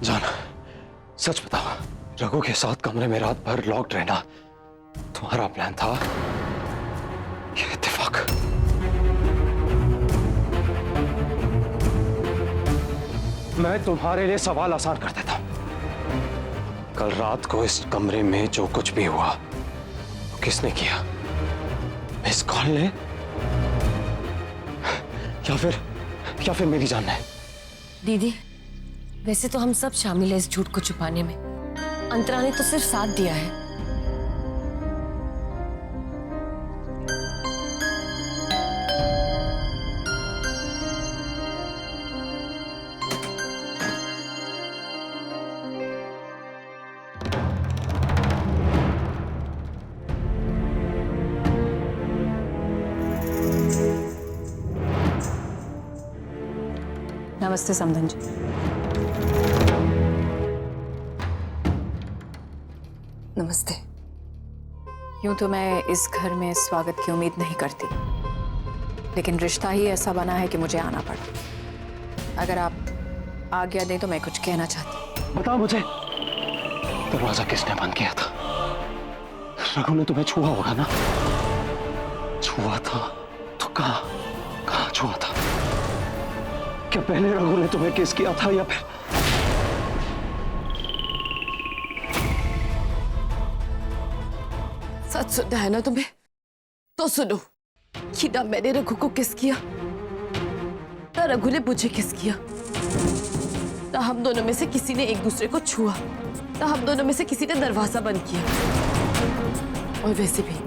जान, सच बताओ, रघु के साथ कमरे में रात भर लॉक्ड रहना तुम्हारा प्लान था? ये इत्तेफाक? मैं तुम्हारे लिए सवाल आसान कर देता हूं। कल रात को इस कमरे में जो कुछ भी हुआ वो किसने किया? मिस कॉल ने या फिर मेरी जान ने? दीदी, वैसे तो हम सब शामिल हैं इस झूठ को छुपाने में। अंतरा ने तो सिर्फ साथ दिया है। नमस्ते समधन जी। नमस्ते। यूं तो मैं इस घर में स्वागत की उम्मीद नहीं करती, लेकिन रिश्ता ही ऐसा बना है कि मुझे आना पड़ा। अगर आप आज्ञा दें तो मैं कुछ कहना चाहती। बताओ मुझे, दरवाजा किसने बंद किया था? रघु ने तुम्हें छुआ होगा ना? छुआ था तो कहाँ छुआ था? क्या पहले रघु ने तुम्हें किस किया था या फिर? सच सुनना है ना तुम्हें? तो सुनो कि ना मैंने रघु को किस किया, ना रघु ने मुझे किस किया, ना हम दोनों में से किसी ने एक दूसरे को छुआ, ना हम दोनों में से किसी ने दरवाजा बंद किया। और वैसे भी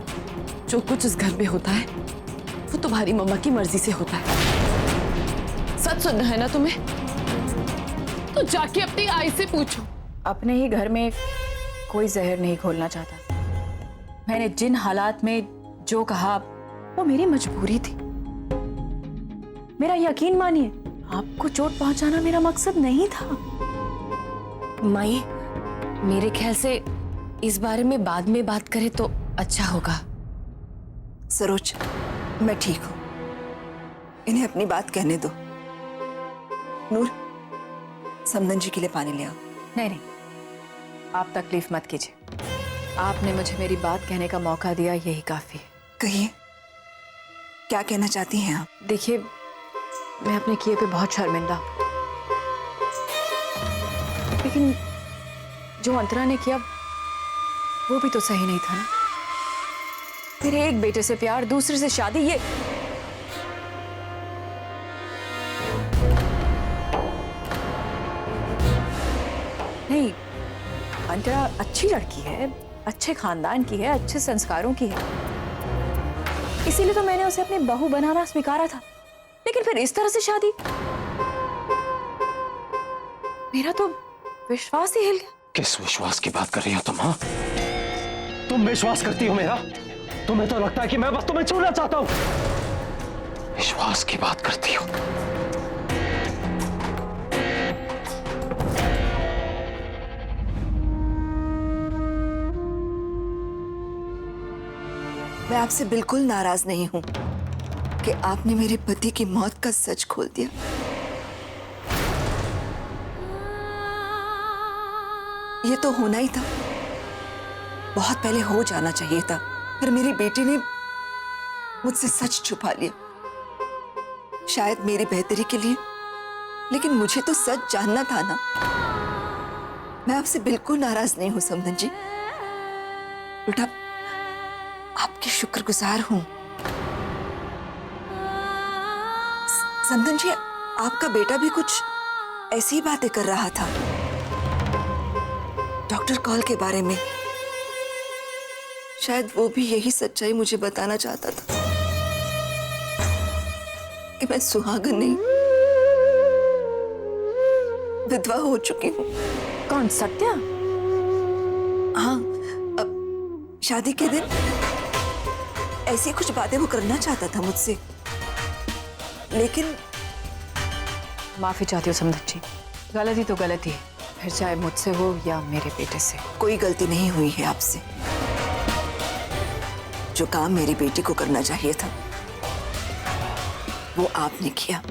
जो कुछ इस घर में होता है वो तुम्हारी मम्मा की मर्जी से होता है। सच सुनना है ना तुम्हें? तो जाके अपनी आई से पूछो। अपने ही घर में कोई जहर नहीं घोलना चाहता। मैंने जिन हालात में जो कहा वो मेरी मजबूरी थी। मेरा यकीन मानिए, आपको चोट पहुंचाना मेरा मकसद नहीं था। माई, मेरे ख्याल से इस बारे में बाद में बात करें तो अच्छा होगा। सरोज, मैं ठीक हूं, इन्हें अपनी बात कहने दो। नूर, समधन जी के लिए पानी ले आओ। नहीं, आप तकलीफ मत कीजिए। आपने मुझे मेरी बात कहने का मौका दिया, यही काफी है। कहिए, क्या कहना चाहती हैं आप? देखिए, मैं अपने किए पे बहुत शर्मिंदा हूं, लेकिन जो अंतरा ने किया वो भी तो सही नहीं था ना। मेरे एक बेटे से प्यार, दूसरे से शादी, ये नहीं। अंतरा अच्छी लड़की है, अच्छे खानदान की है, अच्छे संस्कारों की है, इसीलिए तो मैंने उसे अपनी बहू बनाना स्वीकारा था। लेकिन फिर इस तरह से शादी, मेरा तो विश्वास ही हिल गया। किस विश्वास की बात कर रही हो तुम? हाँ, तुम विश्वास करती हो मेरा? तुम्हें तो लगता है कि मैं बस तुम्हें छूना चाहता हूं। विश्वास की बात करती हो? मैं आपसे बिल्कुल नाराज नहीं हूं कि आपने मेरे पति की मौत का सच खोल दिया। ये तो होना ही था, बहुत पहले हो जाना चाहिए था, पर मेरी बेटी ने मुझसे सच छुपा लिया। शायद मेरी बेहतरी के लिए, लेकिन मुझे तो सच जानना था ना। मैं आपसे बिल्कुल नाराज नहीं हूं समधन जी, उल्टा आपकी शुक्रगुजार हूं। समधन जी, आपका बेटा भी कुछ ऐसी ही बातें कर रहा था डॉक्टर कॉल के बारे में। शायद वो भी यही सच्चाई मुझे बताना चाहता था कि मैं सुहागन नहीं, विधवा हो चुकी हूँ। कौन, सत्या? हाँ, अब शादी के दिन ऐसी कुछ बातें वो करना चाहता था मुझसे, लेकिन माफी चाहती हूँ समधन जी, गलती तो गलती है, फिर चाहे मुझसे हो या मेरे बेटे से। कोई गलती नहीं हुई है आपसे। जो काम मेरी बेटी को करना चाहिए था वो आपने किया।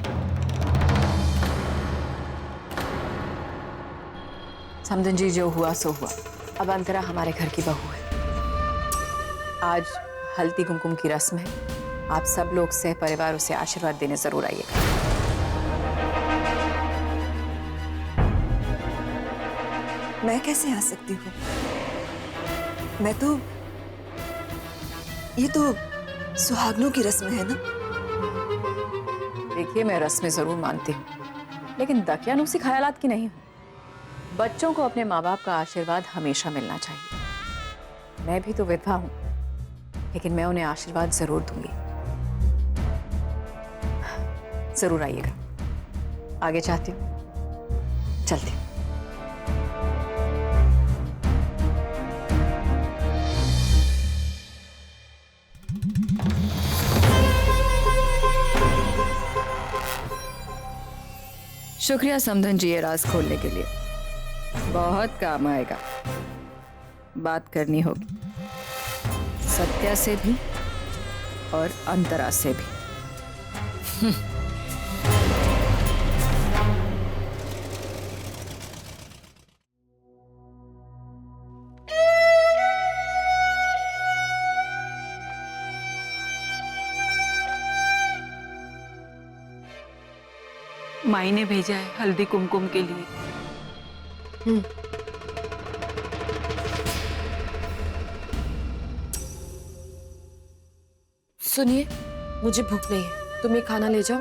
समझन जी, जो हुआ सो हुआ। अब अंतरा हमारे घर की बहू है। आज हल्दी कुमकुम की रस्म है। आप सब लोग सह परिवार उसे आशीर्वाद देने जरूर आइएगा। मैं कैसे आ सकती हूँ? ये तो सुहागनों की रस्म है ना। देखिए, मैं रस्में जरूर मानती हूँ, लेकिन दकियानूसी ख्यालात की नहीं हूँ। बच्चों को अपने माँ बाप का आशीर्वाद हमेशा मिलना चाहिए। मैं भी तो विधवा हूँ, लेकिन मैं उन्हें आशीर्वाद जरूर दूंगी। जरूर आइएगा। आगे चाहती हूँ, चलती हूँ। शुक्रिया समधन जी, ये राज खोलने के लिए। बहुत काम आएगा। बात करनी होगी सत्या से भी और अंतरा से भी। माई ने भेजा है हल्दी कुमकुम के लिए। सुनिए, मुझे भूख नहीं है। तुम ये खाना ले जाओ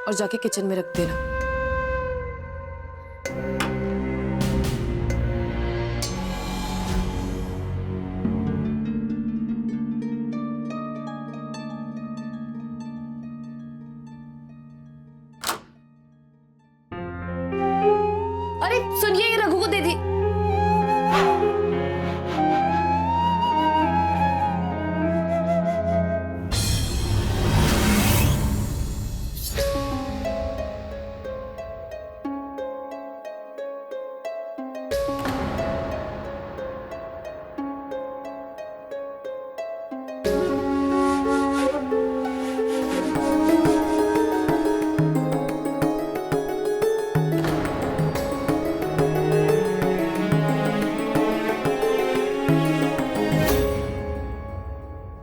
और जाके किचन में रख देना। अरे सुनिए, ये रघु को दे दी।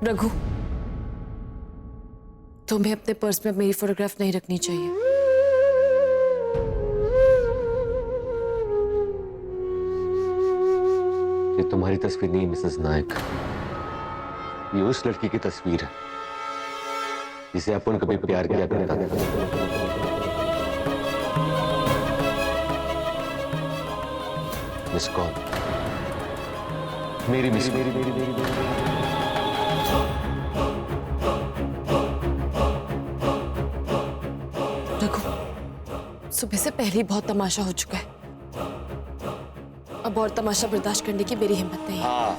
रघु, तुम्हें अपने पर्स में मेरी फोटोग्राफ नहीं रखनी चाहिए। ये तुम्हारी तस्वीर नहीं मिसेस नायक, ये उस लड़की की तस्वीर है जिसे अपन कभी प्यार किया करता था। मिस कॉल, मेरी मिस सुबह से पहले ही बहुत तमाशा हो चुका है। अब और तमाशा बर्दाश्त करने की मेरी हिम्मत नहीं है। हाँ,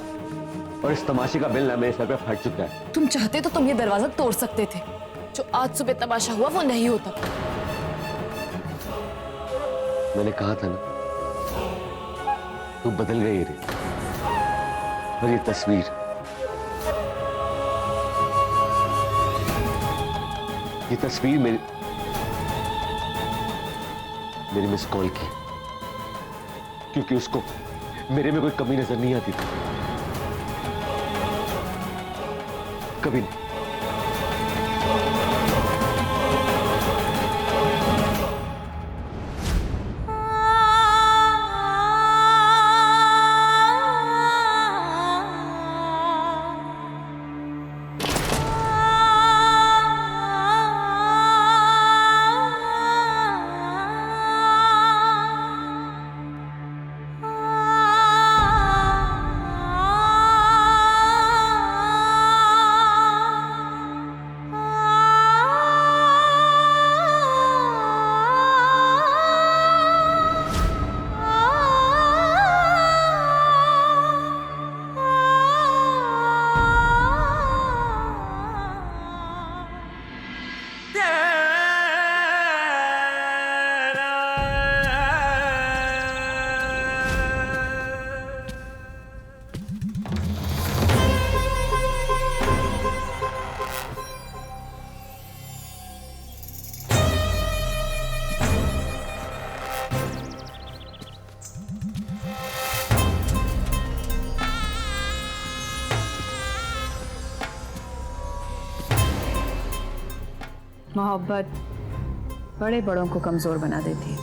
और इस तमाशे का बिल ना मेरे सर पे फट चुका है। तुम चाहते तो तुम ये दरवाजा तोड़ सकते थे। जो आज सुबह तमाशा हुआ वो नहीं होता। मैंने कहा था ना, तू बदल गई रे। और ये तस्वीर, ये तस्वीर मेरी मिस कॉल की, क्योंकि उसको मेरे में कोई कमी नजर नहीं आती थी, कभी नहीं। मोहब्बत बड़े बड़ों को कमजोर बना देती है।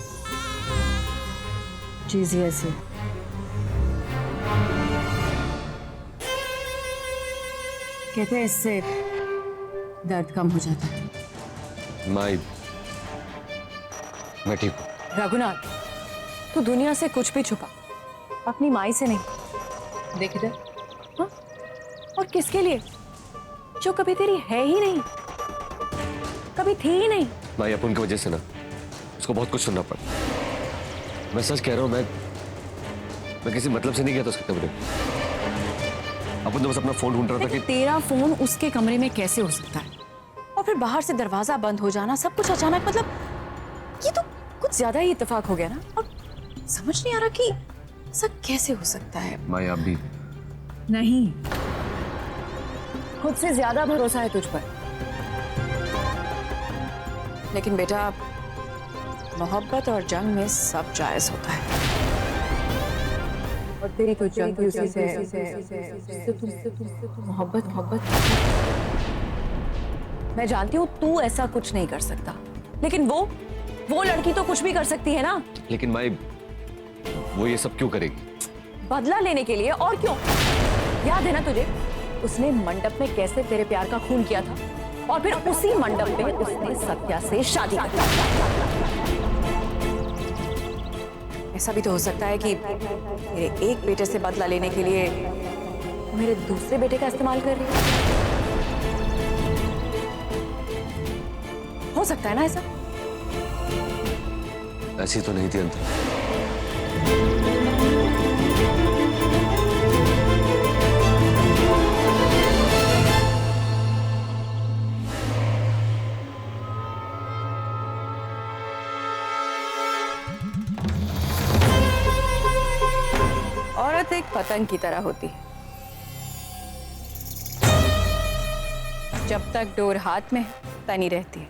चीज ही ऐसी। कहते हैं इससे दर्द कम हो जाता है। मैं ठीक हूँ। रघुनाथ, तू दुनिया से कुछ भी छुपा, अपनी माई से नहीं। देख इधर। हाँ? और किसके लिए, जो कभी तेरी है ही नहीं, कभी थी ही नहीं। माई अपन की वजह से ना उसको बहुत कुछ सुनना पड़ा। मैं सच कह रहा हूँ, मैं किसी मतलब से नहीं गया था उसके कमरे में। अपन तो बस अपना फोन ढूंढ रहा था कि तेरा फोन उसके कमरे में कैसे हो सकता है? और फिर बाहर से दरवाजा बंद हो जाना, सब कुछ अचानक, मतलब ये तो कुछ ज्यादा ही इत्तेफाक हो गया ना। और समझ नहीं आ रहा कि ऐसा कैसे हो सकता है। माई आप भी नहीं, खुद से ज्यादा भरोसा है तुझ पर। लेकिन बेटा, मोहब्बत और जंग में सब जायज होता है। और तेरी तो जंग की उसी से मोहब्बत। मैं जानती हूँ तू ऐसा कुछ नहीं कर सकता, लेकिन वो लड़की तो कुछ भी कर सकती है ना। लेकिन माई वो ये सब क्यों करेगी? बदला लेने के लिए, और क्यों? याद है ना तुझे, उसने मंडप में कैसे तेरे प्यार का खून किया था, और फिर उसी मंडप में उसने सत्या से शादी की। ऐसा भी तो हो सकता है कि मेरे एक बेटे से बदला लेने के लिए वो मेरे दूसरे बेटे का इस्तेमाल कर रही है। हो सकता है ना ऐसा? ऐसी तो नहीं थी अंतर। औरत एक पतंग की तरह होती है, जब तक डोर हाथ में तनी रहती है।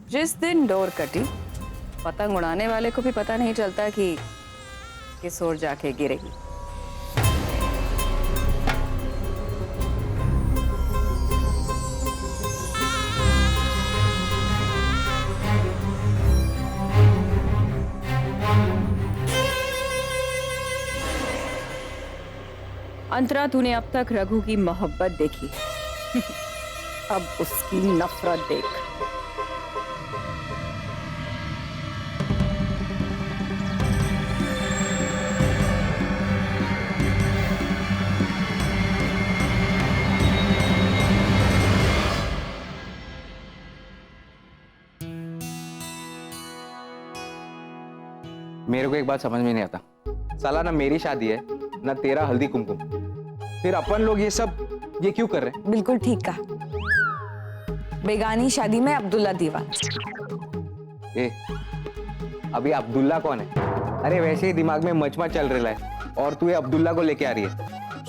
जिस दिन डोर कटी, पतंग उड़ाने वाले को भी पता नहीं चलता कि किस ओर जाके गिरेगी। अंतरा, तूने अब तक रघु की मोहब्बत देखी, अब उसकी नफरत देख। मेरे को एक बात समझ में नहीं आता, साला ना मेरी शादी है ना तेरा हल्दी कुमकुम, फिर अपन लोग ये क्यों कर रहे हैं? बिल्कुल ठीक कहा। बेगानी शादी में अब्दुल्ला दीवान। ए, अभी अब्दुल्ला कौन है? अरे वैसे ही दिमाग में मचमच चल रहा है और तू ये अब्दुल्ला को लेके आ रही है।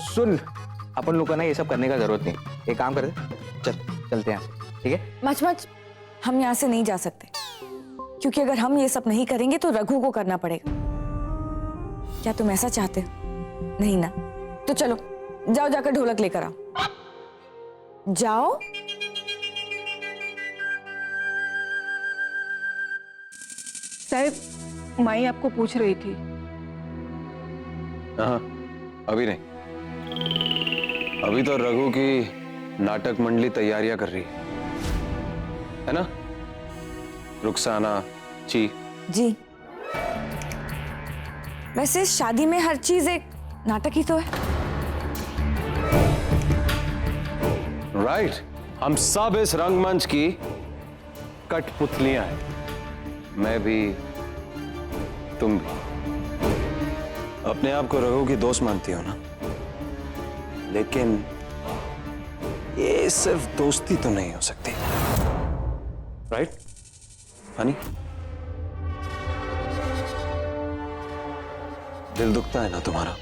सुन, अपन लोग को ना ये सब करने का जरूरत नहीं। एक काम करते, चलते हैं, ठीक है? मच हम यहाँ से नहीं जा सकते, क्योंकि अगर हम ये सब नहीं करेंगे तो रघु को करना पड़ेगा। क्या तुम ऐसा चाहते हो? नहीं ना? तो चलो, जाओ जाकर ढोलक लेकर आओ। जाओ। साहब, माई आपको पूछ रही थी। हाँ, अभी नहीं। अभी तो रघु की नाटक मंडली तैयारियां कर रही है ना? रुखसाना, ची। जी, वैसे शादी में हर चीज एक नाटक ही तो है। राइट, हम सब इस रंगमंच की कठपुतलियां हैं। मैं भी, तुम भी। अपने आप को रघु की दोस्त मानती हो ना? लेकिन ये सिर्फ दोस्ती तो नहीं हो सकती, राइट हनी? दिल दुखता है ना तुम्हारा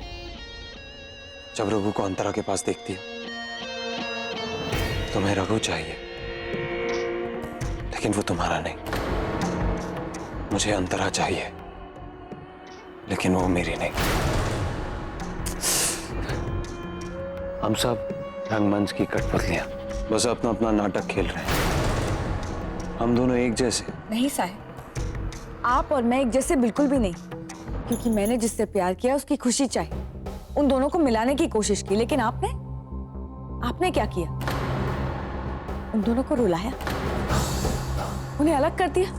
जब रघु को अंतरा के पास देखती हो? तुम्हें रघु चाहिए, लेकिन वो तुम्हारा नहीं। मुझे अंतरा चाहिए, लेकिन वो मेरी नहीं। हम सब रंगमंच की कठपुतलियां बस अपना अपना नाटक खेल रहे हैं। हम दोनों एक जैसे। नहीं साहिब, आप और मैं एक जैसे बिल्कुल भी नहीं, क्योंकि मैंने जिससे प्यार किया उसकी खुशी चाहिए, उन दोनों को मिलाने की कोशिश की, लेकिन आपने क्या किया? उन दोनों को रुलाया, उन्हें अलग कर दिया।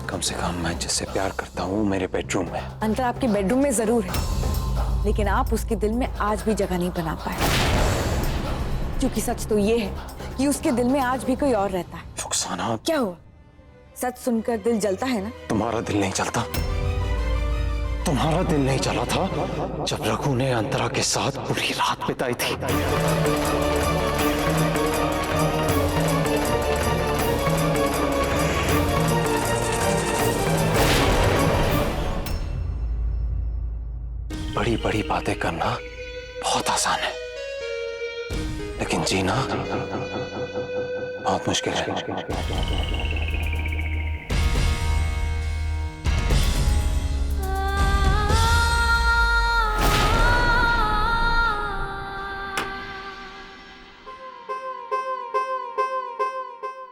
कम से कम मैं जिससे प्यार करता हूँ मेरे बेडरूम में। अंतर आपके बेडरूम में जरूर है, लेकिन आप उसके दिल में आज भी जगह नहीं बना पाए, क्योंकि सच तो ये है कि उसके दिल में आज भी कोई और रहता है। रुखसाना, क्या हुआ? सच सुनकर दिल जलता है ना? तुम्हारा दिल नहीं चलता। तुम्हारा दिल नहीं चला था जब रघु ने अंतरा के साथ पूरी रात बिताई थी। बड़ी बड़ी बातें करना बहुत आसान है, लेकिन जीना बहुत मुश्किल है।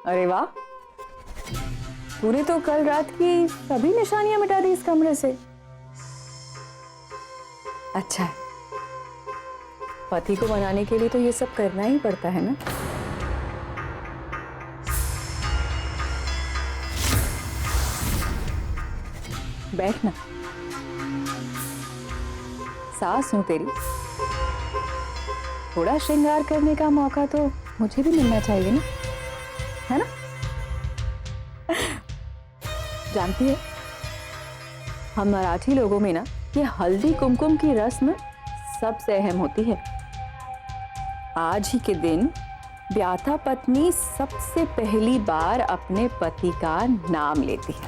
अरे वाह, तूने तो कल रात की सभी निशानियां मिटा दी इस कमरे से। अच्छा है, पति को मनाने के लिए तो ये सब करना ही पड़ता है ना। बैठना, सास हूं तेरी, थोड़ा श्रृंगार करने का मौका तो मुझे भी मिलना चाहिए ना, है ना? जानती है, हम मराठी लोगों में ना ये हल्दी कुमकुम की रस्म सबसे अहम होती है। आज ही के दिन ब्याता पत्नी सबसे पहली बार अपने पति का नाम लेती है,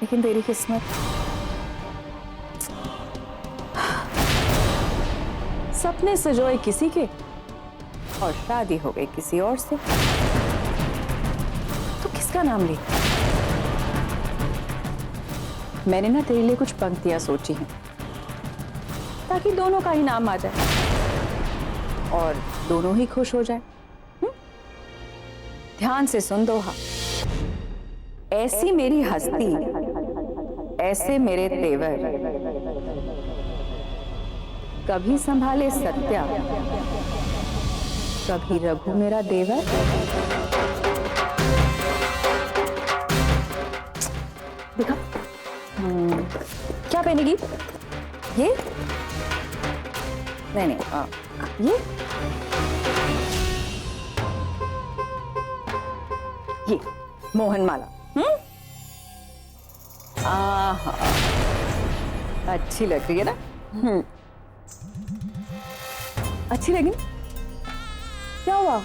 लेकिन तेरी किस्मत, सपने सजोए किसी के और शादी हो गई किसी और से। तो किसका नाम ले? मैंने ना तेरे लिए कुछ पंक्तियां सोची हैं, ताकि दोनों का ही नाम आ जाए और दोनों ही खुश हो जाए। ध्यान से सुन दोहा। ऐसी मेरी हस्ती, ऐसे मेरे तेवर, कभी संभाले सत्या, कभी रघु मेरा देवर। दिखा, क्या पहनेगी? ये नहीं, ये मोहन माला। आहा, अच्छी लग रही है ना? अच्छी लगी? क्या हुआ?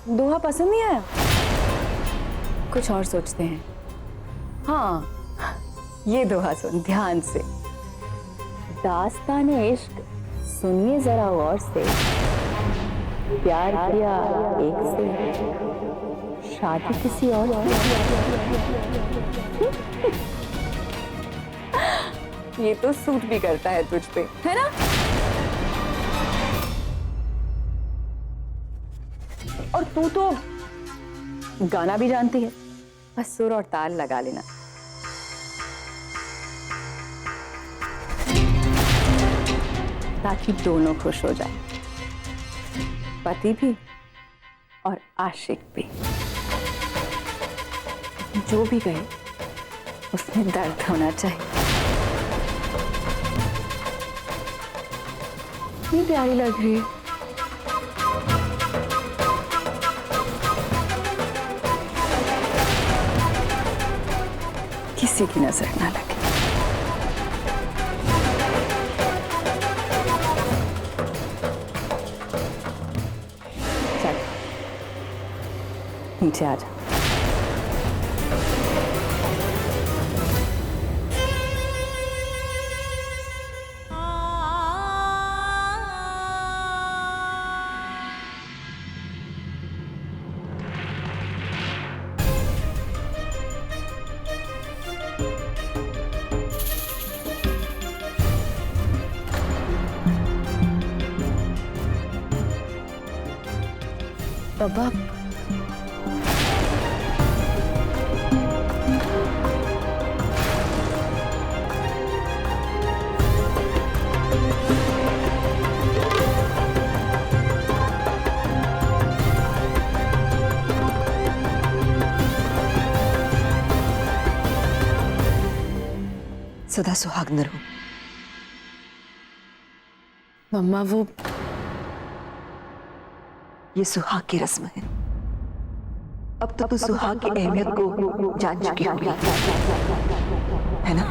दोहा पसंद नहीं आया? कुछ और सोचते हैं। हाँ, ये दोहा सुन ध्यान से। दास्तान इश्क सुनिए जरा गौर से, प्यार किया एक से, शादी किसी और ये तो सूट भी करता है तुझ पे, है ना? और तू तो गाना भी जानती है, बस सुर और ताल लगा लेना। ताकि दोनों खुश हो जाए, पति भी और आशिक भी। जो भी गए उसमें दर्द होना चाहिए। इतनी प्यारी लग रही है। किसी की नजर ना लगे। चल नीचे आ जा। पापा सदा सुहागन रहो। मम्मा वो ये सुहाग की रस्म है। अब तो तू सुहाग की अहमियत को जान चुकी होगी, है ना?